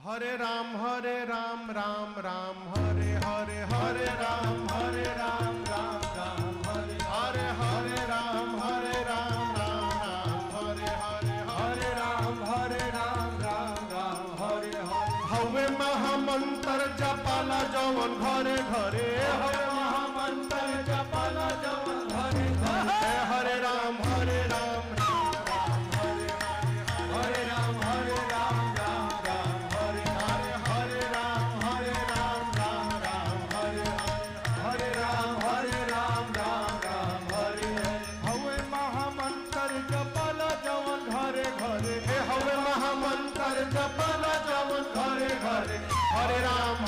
हरे राम राम राम हरे हरे हरे राम राम राम हरे हरे राम राम हरे हरे राम राम हरे हरे हवे महामंत्र जपाला जवन घरे घरे हवे महामंत्र जपाला जवन घरे घरे हरे राम हरे राम हरे राम हरे राम हरे राम राम हरे हरे राम हरे हवे महामंत्र जपाला जवन घरे घरे हवे महामंत्र जपाला जवन घरे घरे हरे राम